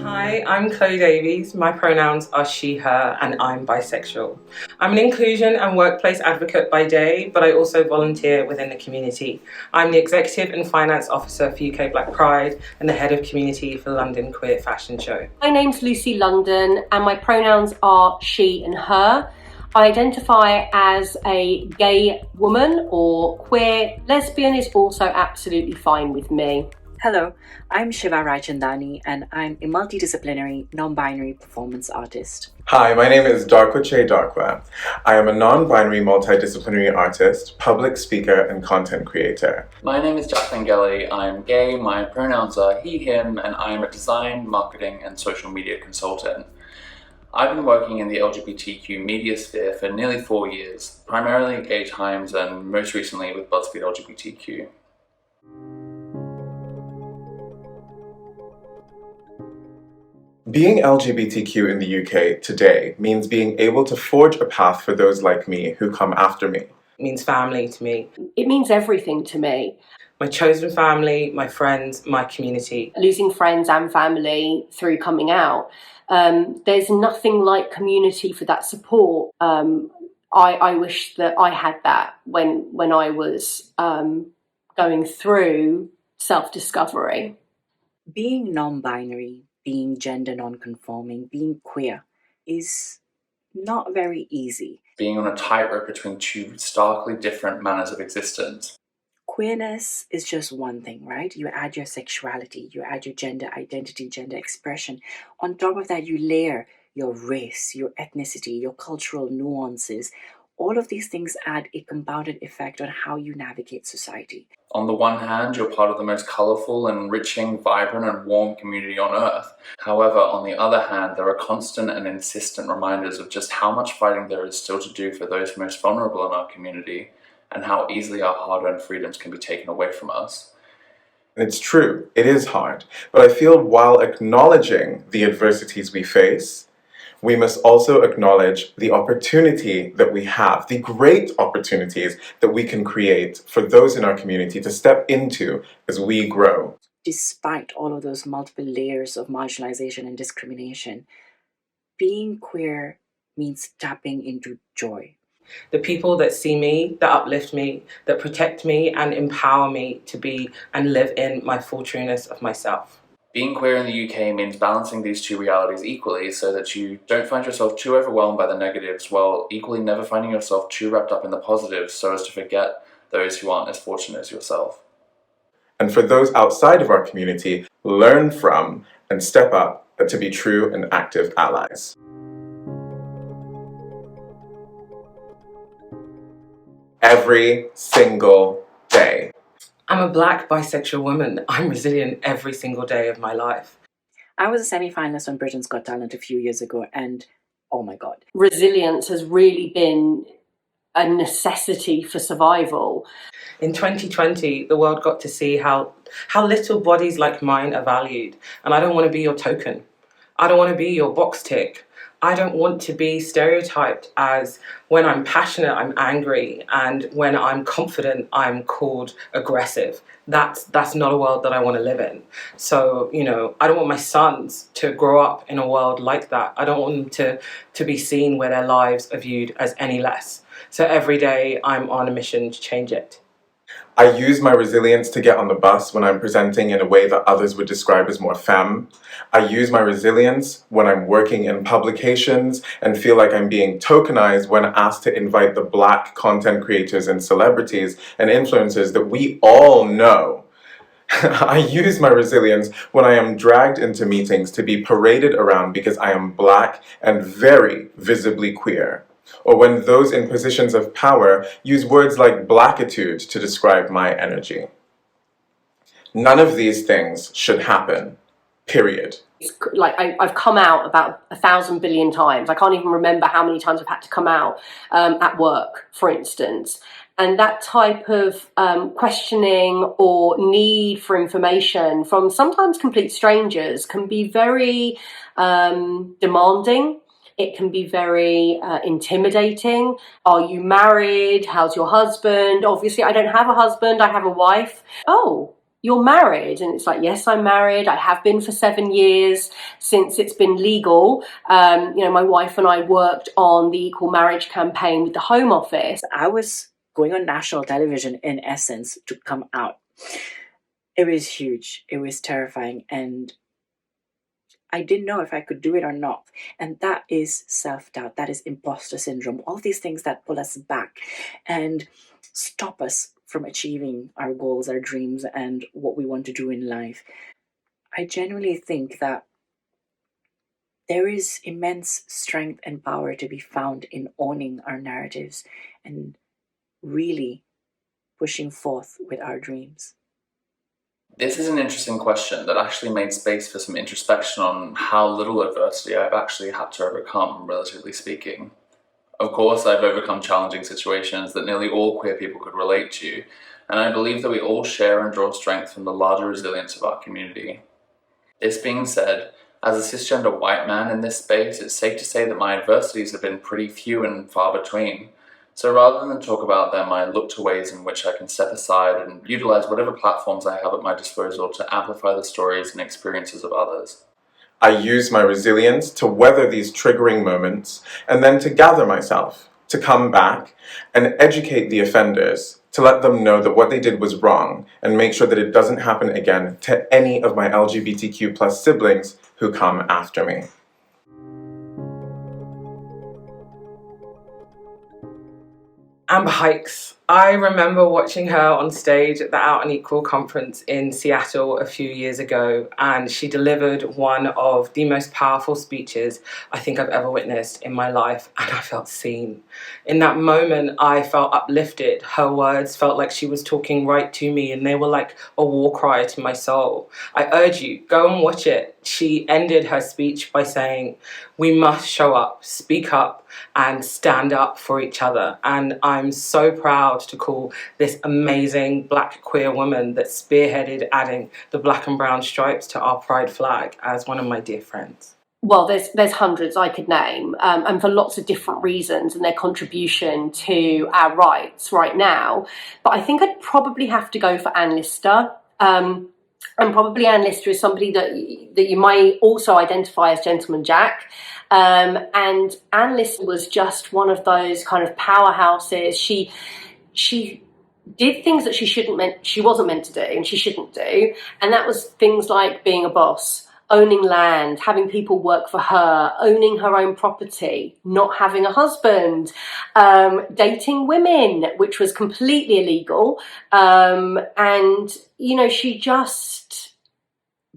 Hi, I'm Chloe Davies. My pronouns are she, her, and I'm bisexual. I'm an inclusion and workplace advocate by day, but I also volunteer within the community. I'm the Executive and Finance Officer for UK Black Pride and the Head of Community for London Queer Fashion Show. My name's Lucy London and my pronouns are she and her. I identify as a gay woman or queer. Lesbian is also absolutely fine with me. Hello, I'm Shiva Rajchandani and I'm a multidisciplinary, non-binary performance artist. Hi, my name is Darkwa Che Darkwa. I am a non-binary multidisciplinary artist, public speaker, and content creator. My name is Jack Vangeli. I'm gay, my pronouns are he, him, and I am a design, marketing, and social media consultant. I've been working in the LGBTQ media sphere for nearly 4 years, primarily at Gay Times and most recently with BuzzFeed LGBTQ. Being LGBTQ in the UK today means being able to forge a path for those like me who come after me. It means family to me. It means everything to me. My chosen family, my friends, my community. Losing friends and family through coming out. There's nothing like community for that support. I wish that I had that when I was going through self-discovery. Being non-binary, being gender non-conforming, being queer is not very easy. Being on a tightrope between two starkly different manners of existence. Queerness is just one thing, right? You add your sexuality, you add your gender identity, gender expression. On top of that, you layer your race, your ethnicity, your cultural nuances. All of these things add a compounded effect on how you navigate society. On the one hand, you're part of the most colourful, enriching, vibrant and warm community on earth. However, on the other hand, there are constant and insistent reminders of just how much fighting there is still to do for those most vulnerable in our community, and how easily our hard-earned freedoms can be taken away from us. And it's true, it is hard, but I feel while acknowledging the adversities we face, we must also acknowledge the opportunity that we have, the great opportunities that we can create for those in our community to step into as we grow. Despite all of those multiple layers of marginalization and discrimination, being queer means tapping into joy. The people that see me, that uplift me, that protect me and empower me to be and live in my full trueness of myself. Being queer in the UK means balancing these two realities equally so that you don't find yourself too overwhelmed by the negatives while equally never finding yourself too wrapped up in the positives so as to forget those who aren't as fortunate as yourself. And for those outside of our community, learn from and step up to be true and active allies. Every single day. I'm a Black bisexual woman. I'm resilient every single day of my life. I was a semi-finalist on Britain's Got Talent a few years ago and oh my God. Resilience has really been a necessity for survival. In 2020, the world got to see how little bodies like mine are valued. And I don't want to be your token. I don't want to be your box tick. I don't want to be stereotyped as when I'm passionate, I'm angry, and when I'm confident, I'm called aggressive. That's not a world that I want to live in. So, I don't want my sons to grow up in a world like that. I don't want them to be seen where their lives are viewed as any less. So every day I'm on a mission to change it. I use my resilience to get on the bus when I'm presenting in a way that others would describe as more femme. I use my resilience when I'm working in publications and feel like I'm being tokenized when asked to invite the Black content creators and celebrities and influencers that we all know. I use my resilience when I am dragged into meetings to be paraded around because I am Black and very visibly queer. Or when those in positions of power use words like blackitude to describe my energy. None of these things should happen, period. It's like I've come out about 1,000 billion times. I can't even remember how many times I've had to come out at work, for instance. And that type of questioning or need for information from sometimes complete strangers can be very demanding. It can be very intimidating. Are you married? How's your husband? Obviously, I don't have a husband. I have a wife. Oh, you're married. And it's like, yes, I'm married. I have been for 7 years since it's been legal. My wife and I worked on the equal marriage campaign with the Home Office. I was going on national television, in essence, to come out. It was huge. It was terrifying. And I didn't know if I could do it or not. And that is self-doubt. That is imposter syndrome. All these things that pull us back and stop us from achieving our goals, our dreams, and what we want to do in life. I genuinely think that there is immense strength and power to be found in owning our narratives and really pushing forth with our dreams. This is an interesting question that actually made space for some introspection on how little adversity I've actually had to overcome, relatively speaking. Of course, I've overcome challenging situations that nearly all queer people could relate to, and I believe that we all share and draw strength from the larger resilience of our community. This being said, as a cisgender white man in this space, it's safe to say that my adversities have been pretty few and far between. So rather than talk about them, I look to ways in which I can step aside and utilize whatever platforms I have at my disposal to amplify the stories and experiences of others. I use my resilience to weather these triggering moments and then to gather myself, to come back and educate the offenders, to let them know that what they did was wrong and make sure that it doesn't happen again to any of my LGBTQ plus siblings who come after me. Amber Hikes. I remember watching her on stage at the Out and Equal conference in Seattle a few years ago, and she delivered one of the most powerful speeches I think I've ever witnessed in my life, and I felt seen. In that moment, I felt uplifted. Her words felt like she was talking right to me, and they were like a war cry to my soul. I urge you, go and watch it. She ended her speech by saying, "We must show up, speak up, and stand up for each other." And I'm so proud to call this amazing Black queer woman that spearheaded adding the black and brown stripes to our pride flag as one of my dear friends. Well, there's hundreds I could name, and for lots of different reasons and their contribution to our rights right now. But I think I'd probably have to go for Anne Lister. And probably Anne Lister is somebody that you might also identify as Gentleman Jack. And Anne Lister was just one of those kind of powerhouses. She did things that she wasn't meant to do and she shouldn't do. And that was things like being a boss, owning land, having people work for her, owning her own property, not having a husband, dating women, which was completely illegal. And, she just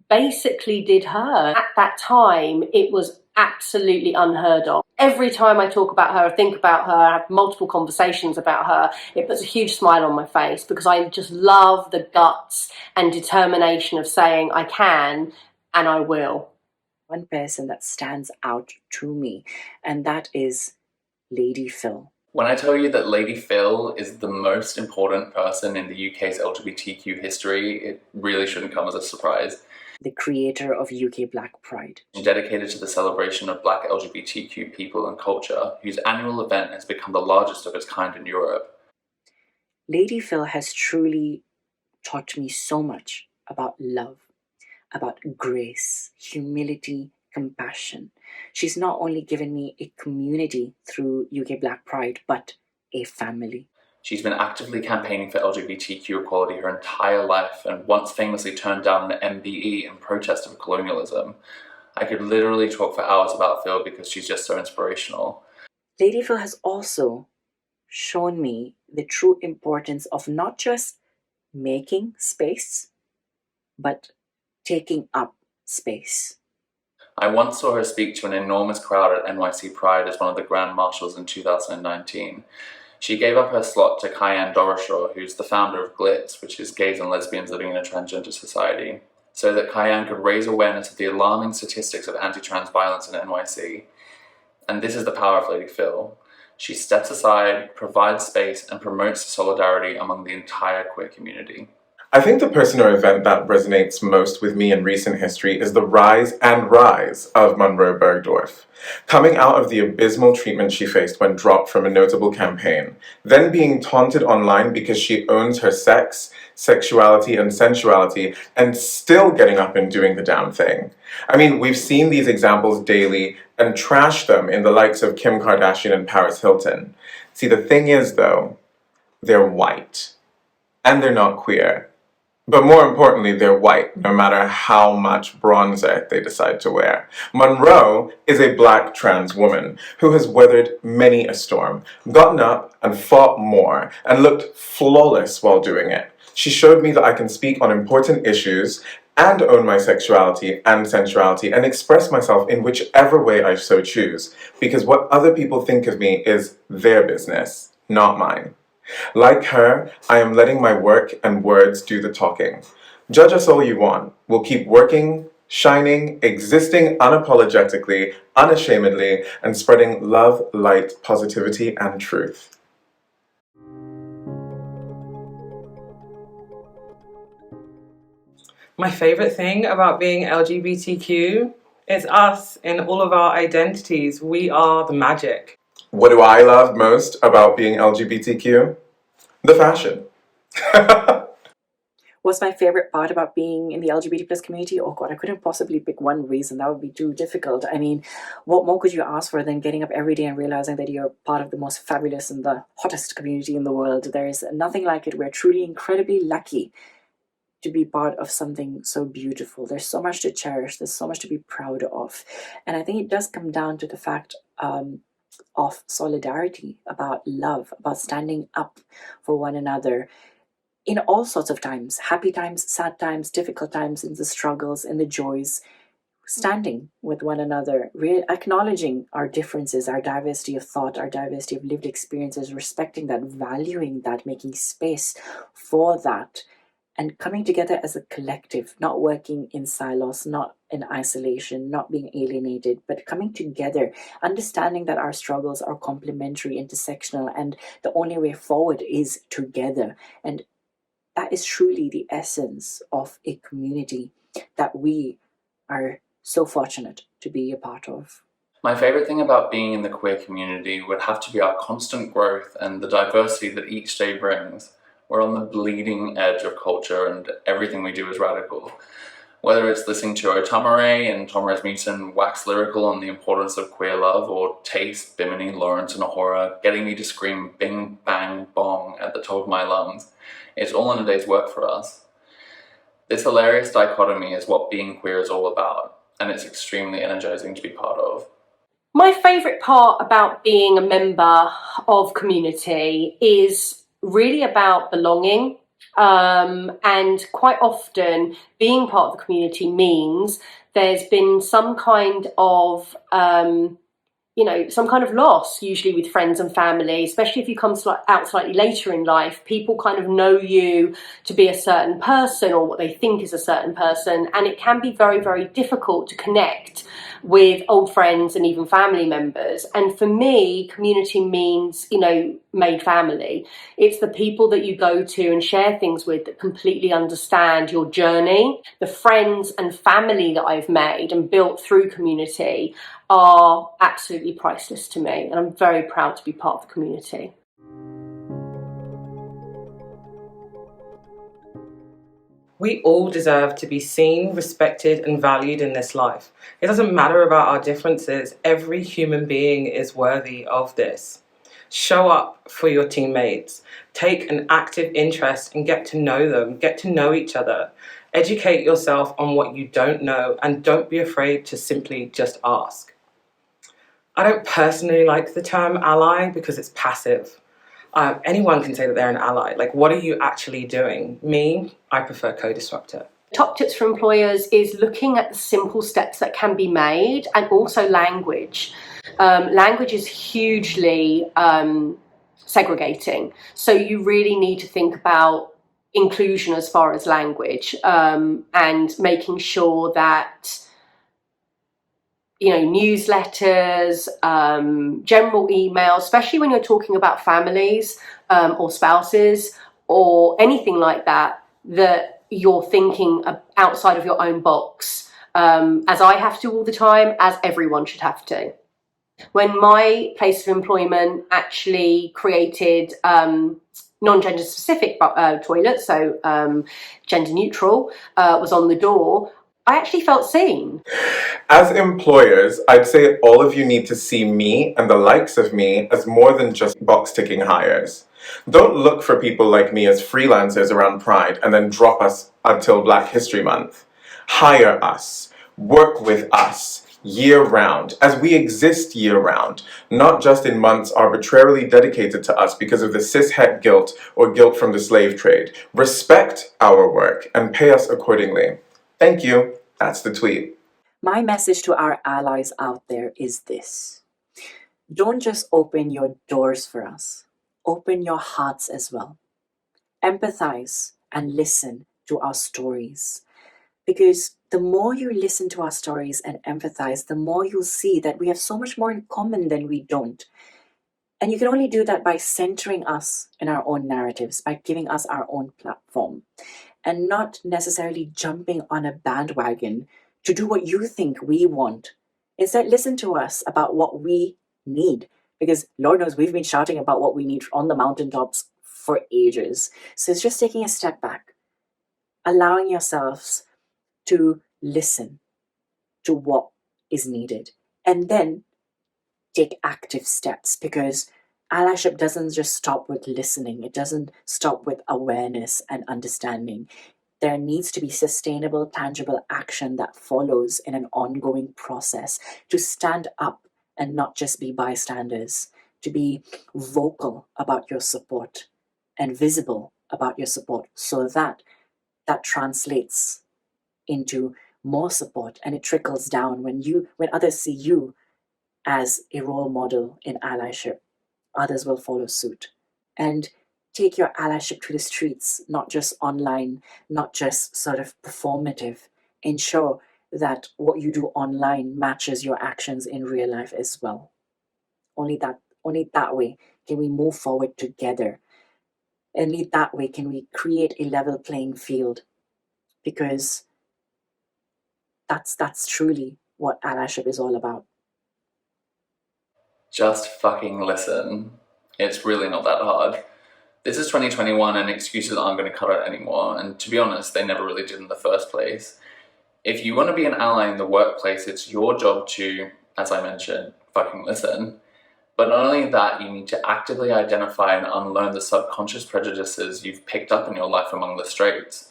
basically did her. At that time, it was absolutely unheard of. Every time I talk about her, I think about her, I have multiple conversations about her, it puts a huge smile on my face because I just love the guts and determination of saying I can and I will. One person that stands out to me, and that is Lady Phil. When I tell you that Lady Phil is the most important person in the UK's LGBTQ history, it really shouldn't come as a surprise. The creator of UK Black Pride. Dedicated to the celebration of Black LGBTQ people and culture, whose annual event has become the largest of its kind in Europe. Lady Phil has truly taught me so much about love, about grace, humility, compassion. She's not only given me a community through UK Black Pride, but a family. She's been actively campaigning for LGBTQ equality her entire life and once famously turned down an MBE in protest of colonialism. I could literally talk for hours about Phil because she's just so inspirational. Lady Phil has also shown me the true importance of not just making space, but taking up space. I once saw her speak to an enormous crowd at NYC Pride as one of the Grand Marshals in 2019. She gave up her slot to Kyan Doroshaw, who's the founder of GLITS, which is gays and lesbians living in a transgender society, so that Kyan could raise awareness of the alarming statistics of anti-trans violence in NYC. And this is the power of Lady Phil. She steps aside, provides space, and promotes solidarity among the entire queer community. I think the person or event that resonates most with me in recent history is the rise of Monroe Bergdorf. Coming out of the abysmal treatment she faced when dropped from a notable campaign, then being taunted online because she owns her sex, sexuality, and sensuality, and still getting up and doing the damn thing. I mean, we've seen these examples daily and trashed them in the likes of Kim Kardashian and Paris Hilton. See, the thing is, though, they're white. And they're not queer. But more importantly, they're white, no matter how much bronzer they decide to wear. Monroe is a black trans woman who has weathered many a storm, gotten up and fought more, and looked flawless while doing it. She showed me that I can speak on important issues and own my sexuality and sensuality and express myself in whichever way I so choose, because what other people think of me is their business, not mine. Like her, I am letting my work and words do the talking. Judge us all you want. We'll keep working, shining, existing unapologetically, unashamedly, and spreading love, light, positivity, and truth. My favourite thing about being LGBTQ is us in all of our identities. We are the magic. What do I love most about being LGBTQ? The fashion. What's my favorite part about being in the LGBT plus community? Oh God, I couldn't possibly pick one reason. That would be too difficult. I mean, what more could you ask for than getting up every day and realizing that you're part of the most fabulous and the hottest community in the world? There is nothing like it. We're truly incredibly lucky to be part of something so beautiful. There's so much to cherish. There's so much to be proud of. And I think it does come down to the fact of solidarity, about love, about standing up for one another in all sorts of times, happy times, sad times, difficult times, in the struggles, in the joys, standing with one another, acknowledging our differences, our diversity of thought, our diversity of lived experiences, respecting that, valuing that, making space for that, and coming together as a collective, not working in silos, not in isolation, not being alienated, but coming together, understanding that our struggles are complementary, intersectional, and the only way forward is together. And that is truly the essence of a community that we are so fortunate to be a part of. My favourite thing about being in the queer community would have to be our constant growth and the diversity that each day brings. We're on the bleeding edge of culture and everything we do is radical. Whether it's listening to Otamare and Tom Rasmussen wax lyrical on the importance of queer love, or Taste, Bimini, Lawrence and Ahura getting me to scream bing, bang, bong at the top of my lungs, it's all in a day's work for us. This hilarious dichotomy is what being queer is all about, and it's extremely energizing to be part of. My favourite part about being a member of community is really about belonging, and quite often being part of the community means there's been some kind of some kind of loss, usually with friends and family, especially if you come out slightly later in life. People kind of know you to be a certain person or what they think is a certain person, and it can be very, very difficult to connect with old friends and even family members. And for me, community means, made family. It's the people that you go to and share things with that completely understand your journey. The friends and family that I've made and built through community are absolutely priceless to me, and I'm very proud to be part of the community. We all deserve to be seen, respected, and valued in this life. It doesn't matter about our differences. Every human being is worthy of this. Show up for your teammates. Take an active interest and get to know them. Get to know each other. Educate yourself on what you don't know, and don't be afraid to simply just ask. I don't personally like the term ally because it's passive. Anyone can say that they're an ally. Like, what are you actually doing? Me, I prefer co-disruptor. Top tips for employers is looking at the simple steps that can be made, and also language. Language is hugely segregating. So you really need to think about inclusion as far as language, and making sure that newsletters, general emails, especially when you're talking about families or spouses or anything like that, that you're thinking outside of your own box, as I have to all the time, as everyone should have to. When my place of employment actually created non-gender specific toilets, so gender neutral, was on the door, I actually felt seen. As employers, I'd say all of you need to see me and the likes of me as more than just box-ticking hires. Don't look for people like me as freelancers around Pride and then drop us until Black History Month. Hire us. Work with us. Year-round, as we exist year-round, not just in months arbitrarily dedicated to us because of the cis-het guilt or guilt from the slave trade. Respect our work and pay us accordingly. Thank you. That's the tweet. My message to our allies out there is this. Don't just open your doors for us. Open your hearts as well. Empathize and listen to our stories. Because the more you listen to our stories and empathize, the more you'll see that we have so much more in common than we don't. And you can only do that by centering us in our own narratives, by giving us our own platform, and not necessarily jumping on a bandwagon to do what you think we want. Instead, listen to us about what we need. Because Lord knows we've been shouting about what we need on the mountaintops for ages. So it's just taking a step back, allowing yourselves to listen to what is needed, and then take active steps, because allyship doesn't just stop with listening. It doesn't stop with awareness and understanding. There needs to be sustainable, tangible action that follows in an ongoing process to stand up and not just be bystanders, to be vocal about your support and visible about your support, so that translates into more support, and it trickles down when others see you as a role model in allyship. Others will follow suit. And take your allyship to the streets, not just online, not just sort of performative. Ensure that what you do online matches your actions in real life as well. Only that way can we move forward together. Only that way can we create a level playing field, because that's truly what allyship is all about. Just fucking listen. It's really not that hard. This is 2021 and excuses aren't going to cut it anymore, and to be honest, they never really did in the first place. If you want to be an ally in the workplace, it's your job to, as I mentioned, fucking listen. But not only that, you need to actively identify and unlearn the subconscious prejudices you've picked up in your life among the straights.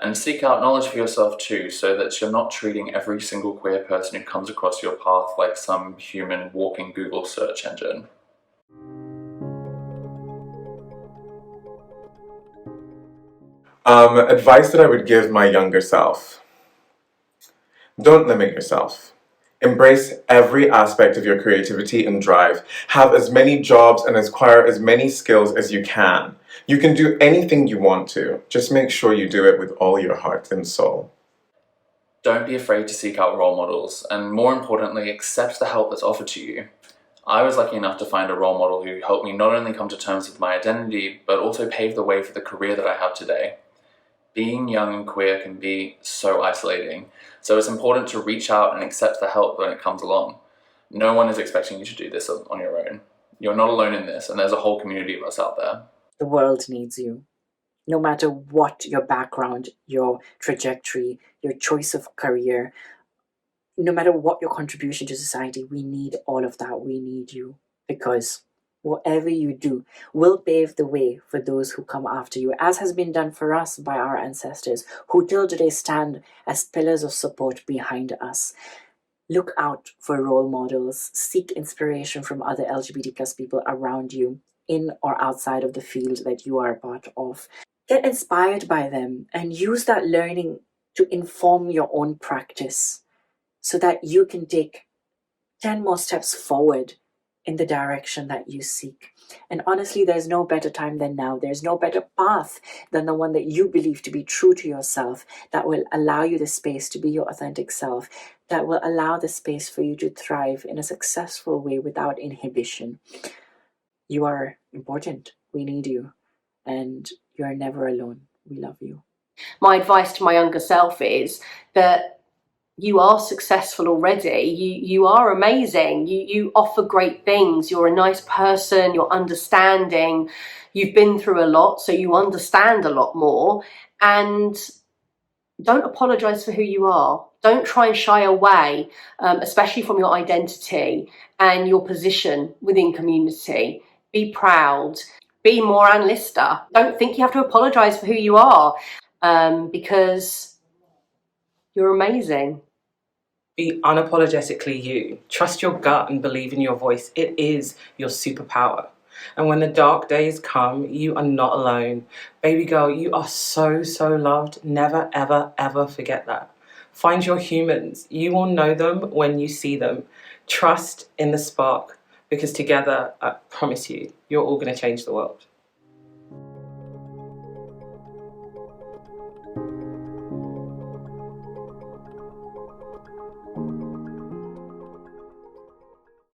And seek out knowledge for yourself too, so that you're not treating every single queer person who comes across your path like some human walking Google search engine. Advice that I would give my younger self. Don't limit yourself. Embrace every aspect of your creativity and drive. Have as many jobs and acquire as many skills as you can. You can do anything you want to. Just make sure you do it with all your heart and soul. Don't be afraid to seek out role models, and more importantly, accept the help that's offered to you. I was lucky enough to find a role model who helped me not only come to terms with my identity, but also pave the way for the career that I have today. Being young and queer can be so isolating, so it's important to reach out and accept the help when it comes along. No one is expecting you to do this on your own. You're not alone in this, and there's a whole community of us out there. The world needs you. No matter what your background, your trajectory, your choice of career, no matter what your contribution to society, we need all of that. We need you, because whatever you do will pave the way for those who come after you, as has been done for us by our ancestors, who till today stand as pillars of support behind us. Look out for role models. Seek inspiration from other LGBT plus people around you, in or outside of the field that you are a part of. Get inspired by them and use that learning to inform your own practice, so that you can take 10 more steps forward in the direction that you seek. And honestly, there's no better time than now. There's no better path than the one that you believe to be true to yourself, that will allow you the space to be your authentic self, that will allow the space for you to thrive in a successful way without inhibition. You are important. We need you. And you are never alone. We love you. My advice to my younger self is that you are successful already. You are amazing. You offer great things. You're a nice person. You're understanding. You've been through a lot, so you understand a lot more. And don't apologize for who you are. Don't try and shy away, especially from your identity and your position within community. Be proud. Be Moran Lister. Don't think you have to apologize for who you are, because you're amazing. Be unapologetically you. Trust your gut and believe in your voice. It is your superpower. And when the dark days come, you are not alone. Baby girl, you are so, so loved. Never, ever, ever forget that. Find your humans. You will know them when you see them. Trust in the spark, because together, I promise you, you're all going to change the world.